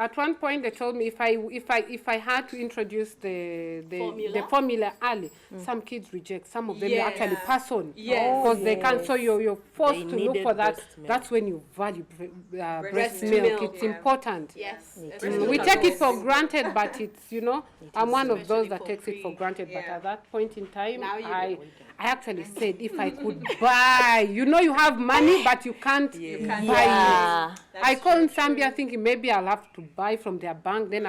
at one point they told me if I had to introduce the formula early, some kids reject, some of them they actually pass on because they can't. So you're forced to look for that. That's when you value breast milk. It's important. Yes. We take it for granted, but it's I'm one of those that takes it for granted. But at that point in time, I actually said if I could buy, you have money, but you can't buy it. I called Zambia thinking maybe I'll have to buy from their bank. Then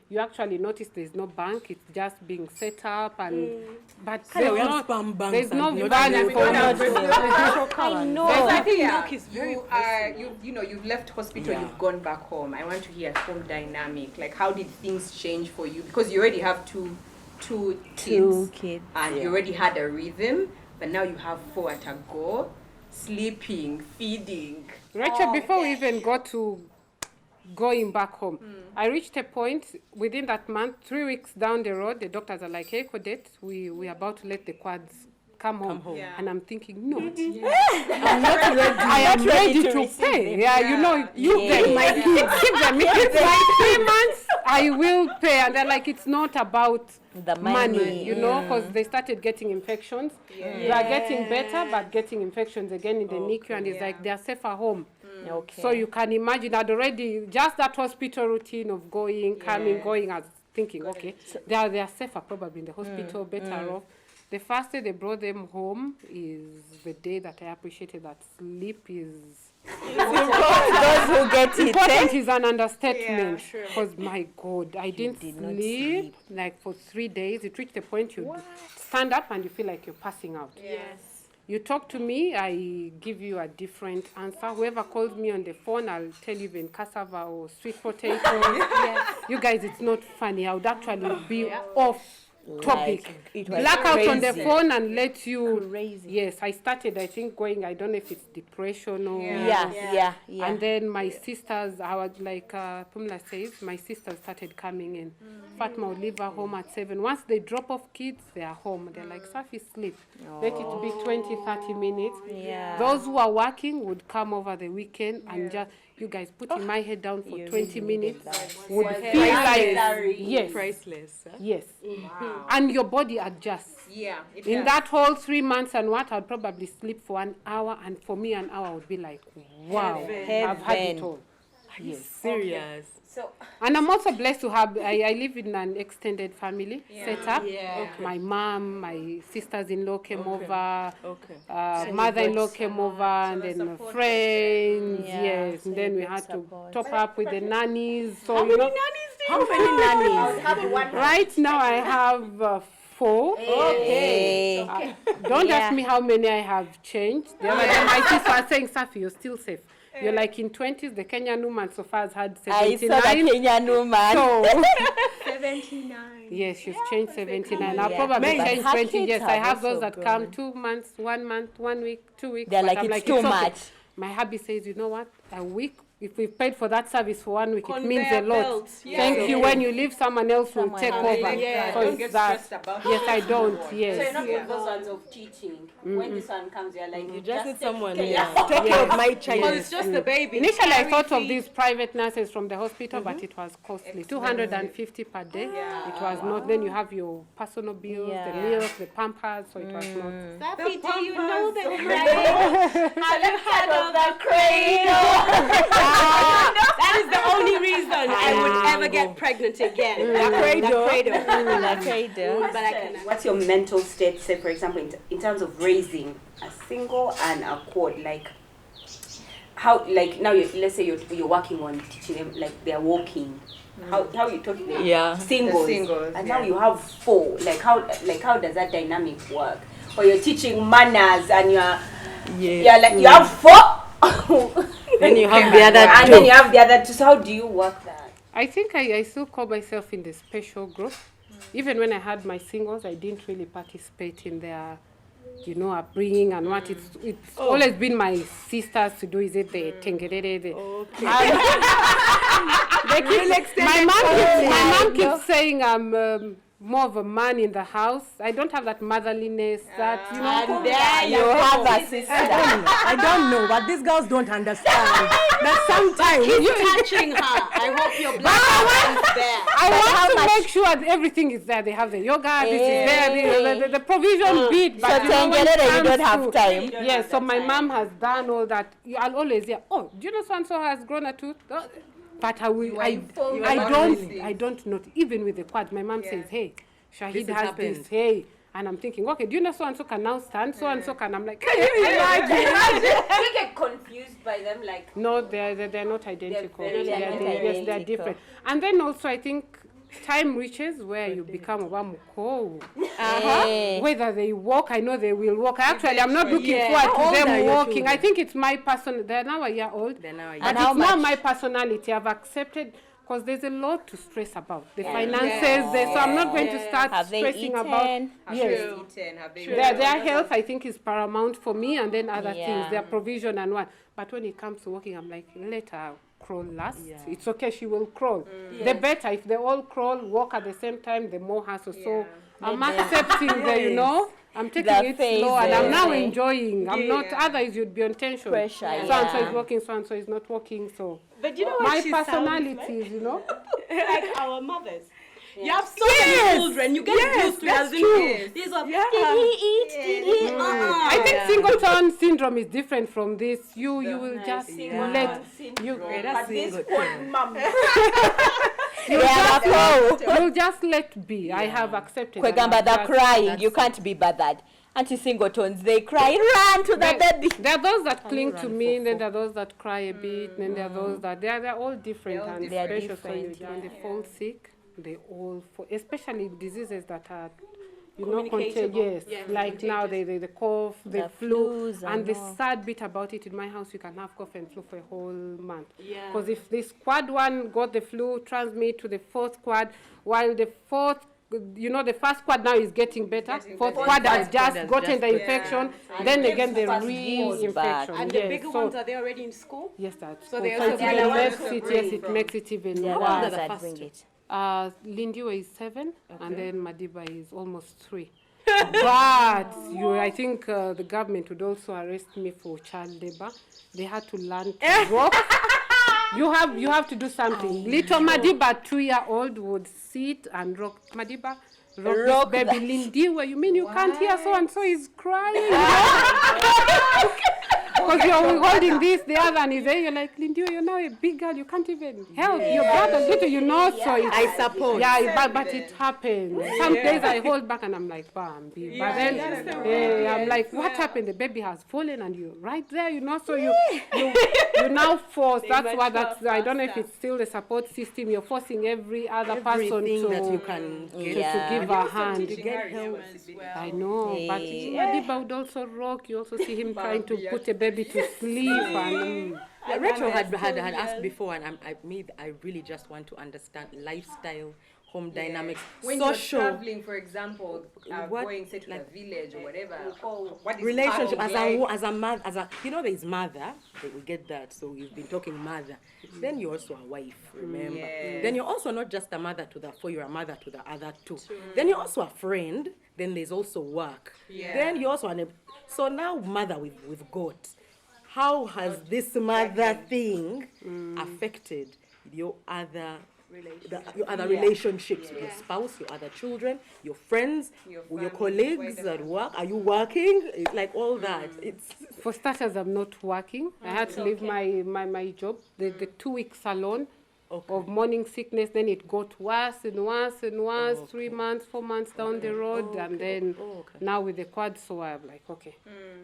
you actually notice there's no bank. It's just being set up, but there's no value for it. I know. Milk is very you've left hospital, you've gone back home. I want to hear home dynamic. Like, how did things change for you? Because you already have two kids, and you already had a rhythm, but now you have 4 at a go, sleeping, feeding. Rachel, before we even got to going back home, I reached a point within that month, 3 weeks down the road, the doctors are like, hey, Codette, we're about to let the quads come home. Yeah. And I'm thinking, no, I'm not ready. I am ready to pay. You get my kids. Give them. If it's like 3 months, I will pay. And they're like, it's not about the money, because they started getting infections. They are getting better, but getting infections again in the NICU, and it's like they're safer home. Okay. So you can imagine that already, just that hospital routine of going, coming, going, as thinking, okay, they are safer probably in the hospital, better off. The first day they brought them home is the day that I appreciated that sleep is... Those who get it. Important is an understatement. Because, my God, I didn't sleep like for 3 days. It reached the point you stand up and you feel like you're passing out. Yes. You talk to me, I give you a different answer. Whoever calls me on the phone, I'll tell you even cassava or sweet potato. You guys, it's not funny. I would actually be off topic. Black out on the phone and let you... Crazy. Yes, I started, I think, going, I don't know if it's depression or... Yeah. And then my sisters, I was like Pumla says, my sisters started coming in. Fatma would leave her home at 7. Once they drop off kids, they are home. They're like, Safi, sleep. Let it be 20, 30 minutes. Those who are working would come over the weekend and just... You guys putting my head down for 20 minutes would feel like priceless. Yes. Wow. And your body adjusts. Yeah. In that whole 3 months and I'd probably sleep for 1 hour, and for me an hour would be like, wow, I've had it all. Yes. Serious. So, and I'm also blessed to have, I live in an extended family setup. My mom, my sisters-in-law came over, mother-in-law came over, and then friends, and then we had to top up with the nannies. So, how many nannies? Right now I have 4. Okay. Don't ask me how many I have changed. The other day my sister was saying, Safi, you're still safe. You're like in 20s, the Kenyan woman so far has had 79. I saw the Kenyan woman. So, 79. Yes, she's changed 79. I'll probably change 20. Yes, I have those that come 2 months, 1 month, 1 week, 2 weeks. They're like, it's too much. My hubby says, you know what, a week, if we've paid for that service for 1 week, it means a lot. Thank you. When you leave, someone else will take over. So don't get stressed about it. Yes, I don't. Yes. So you're not with those ones of teaching. When this one comes, you're like, you just need someone. Take care of my child. Well, it's just the baby. Initially, I thought of these private nurses from the hospital, but it was costly. 250 per day. It was not. Then you have your personal bills, the meals, the pampers. So it was not. Safi, do you know the cradle? Have you heard of the cradle? That is the only reason I would ever get pregnant again. The cradle. What's your mental state, say, for example, in terms of raising a single and a quad? Like, how, like, now, let's say you're working on teaching them, like, they're walking. How you talking singles, and now you have 4. Like, how does that dynamic work? Or you're teaching manners and you have 4. Then you have the other 2. And then you have the other 2. So how do you work that? I think I still call myself in the special group. Even when I had my singles, I didn't really participate in their, upbringing and what. It's always been my sisters to do. Is it the tengerere? My mom keeps saying more of a man in the house. I don't have that motherliness that, you know. And there you have a sister. I don't know, but these girls don't understand that sometimes He's catching her. I hope your black is there. I want to make sure that everything is there. They have the yoga, this is there, the provision bit. But So you know, when it you comes don't have to- time. Yes, so my mom has done all that. I'll always hear, oh, do you know so-and-so has grown a tooth? Oh, but I will, I don't know. Even with the quad, my mom says, hey, Shahid This has happened. this, hey. And I'm thinking, okay, do you know so-and-so can now stand? So-and-so can, I'm like, You get confused by them, like. no, they're not identical. They're really not Yes, they're identical. different. And then also, I think time reaches where you become a wamuko. Whether they walk, I know they will walk. Actually, I'm not looking forward How to old are them your walking. children? I think it's my person. They're now a year old. They're now a year But And how it's not much? my personality. I've accepted because there's a lot to stress about. The finances, so I'm not going to start Have they stressing eaten? about. Have Yes. they eaten? Have they Their health, I think, is paramount for me, and then other Yeah. things, their provision and what. But when it comes to walking, I'm like, let her crawl last. It's okay, she will crawl. The better, if they all crawl, walk at the same time, the more hassle. So I'm accepting the, you know, I'm taking The it slow, and I'm now phases. enjoying. I'm not, otherwise you'd be on tension. Pressure, So-and-so yeah. is walking, so-and-so is not walking, so. But you know what My she sounds personality is, you know. like our mothers. You have so many children. You get used to that's as true. These are, Did he eat? Did he? I think singleton syndrome is different from this. You will just let you. That's single Mom. You'll just let be. I have accepted. and Kwegamba, I've they're just- crying. You can't be bothered. Anti-singletons, they cry. Run to the baby. There are those that cling to me, and then there are those that cry a bit, and then there are those that they're all different They're all and different. special. So when they fall sick, they all fall, especially diseases that are, you know, contagious. Like now the cough, the flu, flus and the all. sad bit about it in my house, you can have cough and flu for a whole month. Yeah. Because if this quad one got the flu, transmit to the fourth quad, while the fourth, you know, the first quad now is getting better. Fourth quad has just gotten the infection. Then again, the reinfection. and the bigger ones, are they already in school? Yes, that's So cool. they So also it bring even it makes from it, bring yes, it makes it even Yeah, worse. ones the that first bring two? it. Lindiwe is 7, and then Madiba is almost 3. But I think the government would also arrest me for child labor. They had to learn to walk. You have to do something. Little Madiba, 2-year-old, would sit and rock. Madiba, rock this baby. Lindiwe, you mean you can't hear so and so is crying? Because you're holding this, the other, and he's there. You're like, Lindiwe, you're now a big girl. You can't even help. Your brother's little, you know. So it's, I suppose. yeah, but it happens. Some days I hold back and I'm like, Bambi. But then I'm like, what happened? The baby has fallen and you're right there, you know. So you now force. That's why I don't know if it's still the support system. You're forcing every other person Everything that you to can get. to give a hand. Get help. I know, but Madiba would also rock. You also see him trying to put a baby to sleep and. Rachel had asked before, and I really just want to understand lifestyle, home dynamics, When social you're traveling, for example, what- going say to like- the village or whatever, what is relationship part as of a mother, you know, there's mother. We get that. So we've been talking mother. Then you're also a wife. Remember. Yes. Then you're also not just a mother to the 4. You're a mother to the other 2. Then you're also a friend. Then there's also work. Yeah. Then you're also so now mother with God. How has this mother thing affected your other relationships with your spouse, your other children, your friends, Your your family, colleagues wider at work? Are you working? It's like all that. It's For starters, I'm not working. I had to leave my job. The 2 weeks alone of morning sickness, then it got worse and worse and worse, 3 months, 4 months down the road, and then now with the quad, so I'm like, okay,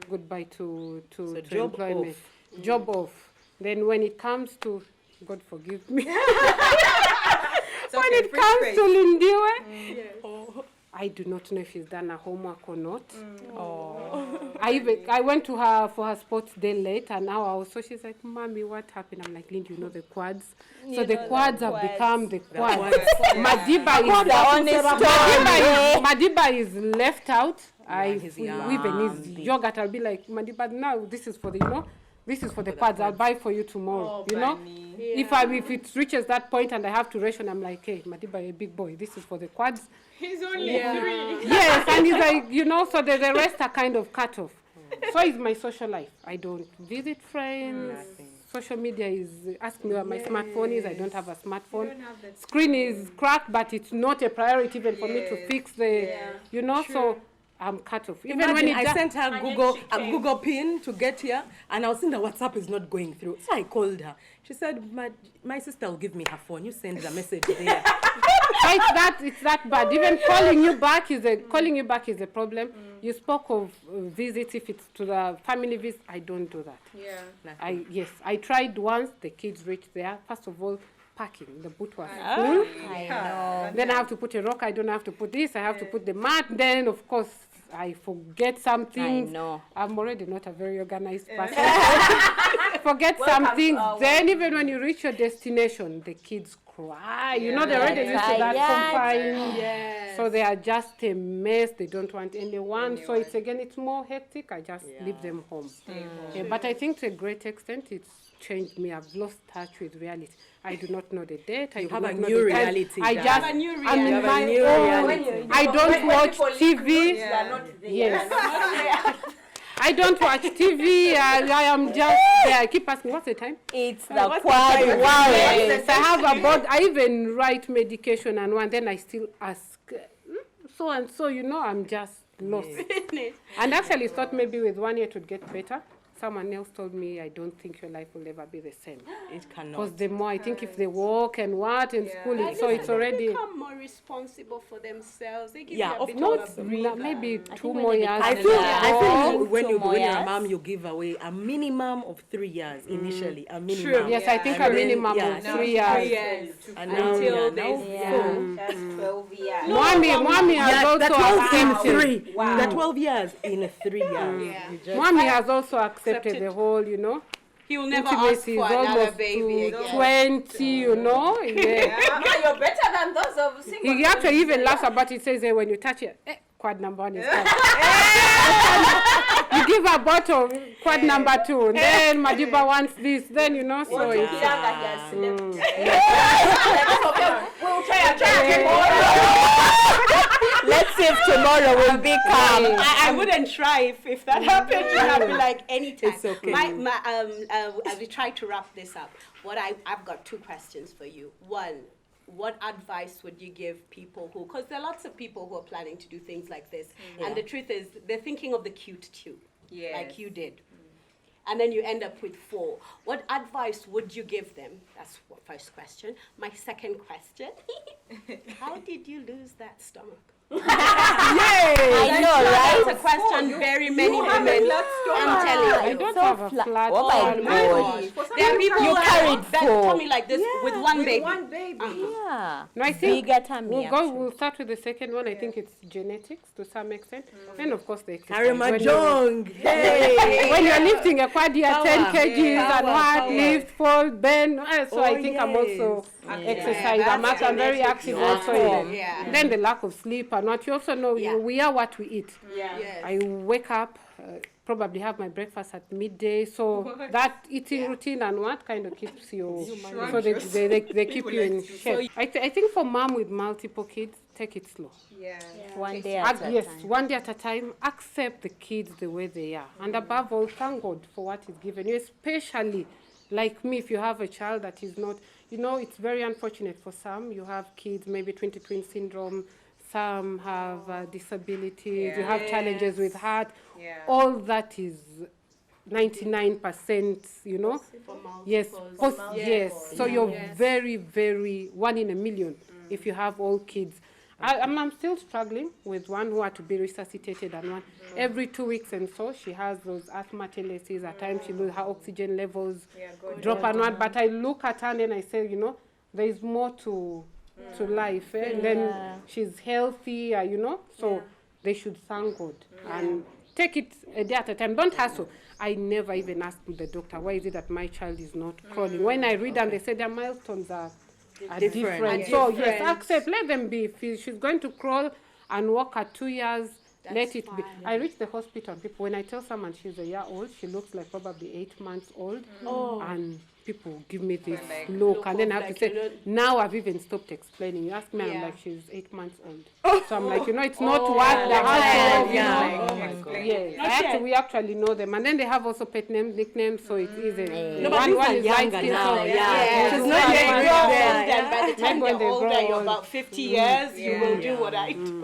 goodbye to job employment. off. Job off. Then when it comes to, God forgive me, when it comes to Lindiwe, I do not know if he's done her homework or not. I went to her for her sports day late, and now so she's like, Mommy, what happened? I'm like, Lindy, you know the quads. So the quads have become the quads. Madiba is left out. he's young. Even his yogurt, I'll be like, Madiba, now this is for the, this is for the quads. I'll buy for you tomorrow. You know, if it reaches that point and I have to ration, I'm like, hey, Madiba, a big boy. This is for the quads. He's only 3. Yes, and he's like, you know, so the rest are kind of cut off. So is my social life. I don't visit friends. Social media is, ask me where my smartphone is. I don't have a smartphone. Screen is cracked, but it's not a priority even for me to fix the, you know, so I'm cut off. Even Imagine when I sent her a Google pin to get here, and I was seeing the WhatsApp is not going through. So I called her. She said, my sister will give me her phone. You send the message there. It's that bad. Even calling you back is a problem. You spoke of visits. If it's to the family visit, I don't do that. I tried once. The kids reached there. First of all, packing. The boot was full. I know. Then I have to put a rock. I don't have to put this. I have to put the mat. Then, of course, I forget something. I know. I'm already not a very organized person. Forget something. Then, even when you reach your destination, the kids cry. You know, they're already used to that confined. So they are just a mess. They don't want anyone. So it's more hectic. I just leave them home. But I think to a great extent, it's changed me. I've lost touch with reality. I do not know the date. I have a new reality. I just, I'm in my own. I don't watch TV. Yes. I don't watch TV. I am just there. I keep asking, what's the time? It's the quad. Wow. Yes, I have about, I even write medication and one, then I still ask, so and so, you know, I'm just lost. And actually thought maybe with 1 year it would get better. Someone else told me, I don't think your life will ever be the same. It cannot. Because the more, I think if they walk and what in school, so it's already... become more responsible for themselves. They give of course, maybe 2 more years. I think when you're a mom, you give away a minimum of 3 years initially. A minimum. True. Yes, I think a minimum of 3 years. Until That's 12 years. Mommy has also accepted. The 12 years in 3 years. Mommy has also accepted the whole, you know. He will never ask Intimacy for is another almost baby to again. 20, you know. You're better than those of single. He actually even laughs about it. Says, when you touch it, quad number 1 is quad. You give a bottle, quad number 2. Then Madiba wants this. Then, you know, so it's... We'll try. Let's see if tomorrow will be calm. I wouldn't try if that happened. I'd be like, anytime. It's okay. As we try to wrap this up, I've got 2 questions for you. One, what advice would you give people who, because there are lots of people who are planning to do things like this, and the truth is they're thinking of the cute too, like you did. And then you end up with 4. What advice would you give them? That's the first question. My second question, how did you lose that stomach? I know, right? That's a question very many women. I'm telling you. I don't have a flat. Oh my God. There are people You carried that 4. tell me like this with one baby. One baby. Yeah. No, I think Bigger tummy, we'll start with the second one. I think it's genetics to some extent. And of course the exercise. Carry my jong. Hey. When you're lifting a quad, you're 10 kgs and what, power. lift, fold, bend. So I think I'm also exercise. I'm very active also. Then the lack of sleep and what you also know, we are what we eat. I wake up, probably have my breakfast at midday. So that eating routine and what kind of keeps you, so they keep you in shape. I think for mom with multiple kids, take it slow. One day at a time. One day at a time. Accept the kids the way they are. And above all, thank God for what is given you, especially like me, if you have a child that is not, you know, it's very unfortunate for some. You have kids, maybe twin syndrome. Some have disabilities. You have challenges with heart. All that is 99%, you know. Yes. So you're very, very 1 in a million if you have all kids. I'm still struggling with one who had to be resuscitated and one every 2 weeks, and so she has those asthma tendencies. At times she loses her oxygen levels, drop and one. But I look at her and I say, you know, there is more to life, and then she's healthy, you know. So they should thank God and take it a day at a time. Don't hustle. I never even asked the doctor, why is it that my child is not crawling? When I read them, they say their milestones are different. So yes, accept, let them be. If she's going to crawl and walk at 2 years, Let it be. I reach the hospital, and people, when I tell someone she's a year old, she looks like probably 8 months old. And people give me this look, and then I have to say, now I've even stopped explaining. You ask me, I'm like, she's 8 months old. So I'm like, it's not worth the hassle. Yes, we actually know them, and then they have also pet names, nicknames, so it's easy. No, but one is younger now. She's not yet grown. Then by the time When you're they older, grow you're old. about 50 years, you will do what I do.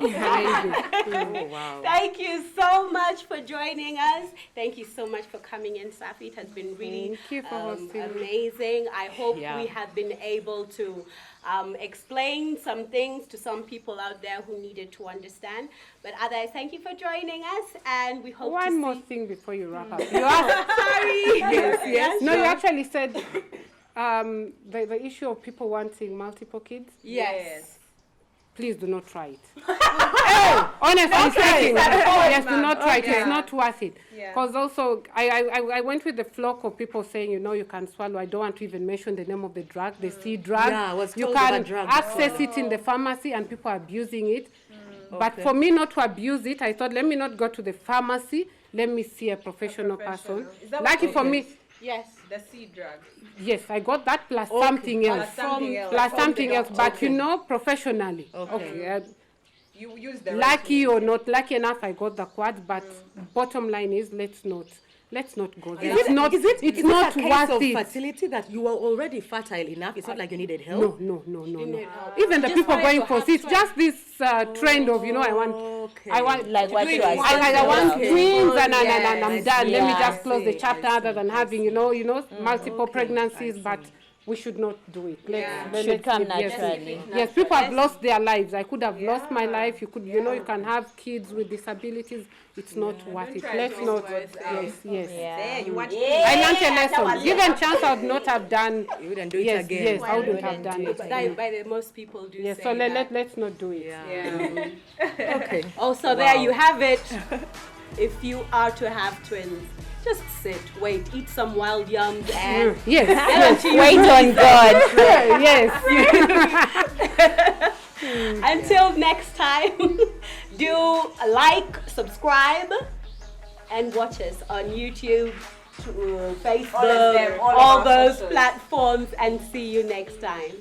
Wow. Thank you so much for joining us. Thank you so much for coming in, Safi. It has been really Thank you for hosting me. amazing. I hope we have been able to explain some things to some people out there who needed to understand. But otherwise, thank you for joining us, and we hope to One see... more thing before you wrap up. You asked, Sorry. yes. No, you actually said the issue of people wanting multiple kids. Yes. Please do not try it. Honestly speaking, yes, do not try it. It's not worth it. Because also, I went with the flock of people saying, you can swallow. I don't want to even mention the name of the drug, the C drug. Yeah, I was you told can about drug access it in the pharmacy, and people are abusing it. But for me not to abuse it, I thought, let me not go to the pharmacy. Let me see a professional person. Lucky for me. Yes, the seed drug. Yes, I got that plus something else. Plus something else, but professionally. Okay. You use the Lucky or not lucky enough, I got the quad. But bottom line is, let's not go there. It's not a case worth of it. fertility that you were already fertile enough? It's not like you needed help? No. Even the people going for it, just this trend of, I want Like what you are I want saying. twins and I'm done. Let me Yeah. just close the chapter other than having, multiple pregnancies, but we should not do it. Should come yes, naturally. Yes, people have lost their lives. I could have lost my life. You could, you can have kids with disabilities. It's not worth it. Let's not. Yes. There, you want I learned a lesson. Given chance, I would not have done. You wouldn't do it Yes, again. yes, I wouldn't have done it. By the most people do Yes, say so that. let's not do it. Okay. Also, there you have it. If you are to have twins, just sit, wait, eat some wild yums, and Yes. Wait on God. Yes. until next time, do like, subscribe, and watch us on YouTube, Facebook, All of them, all of all our those socials. platforms, and see you next time.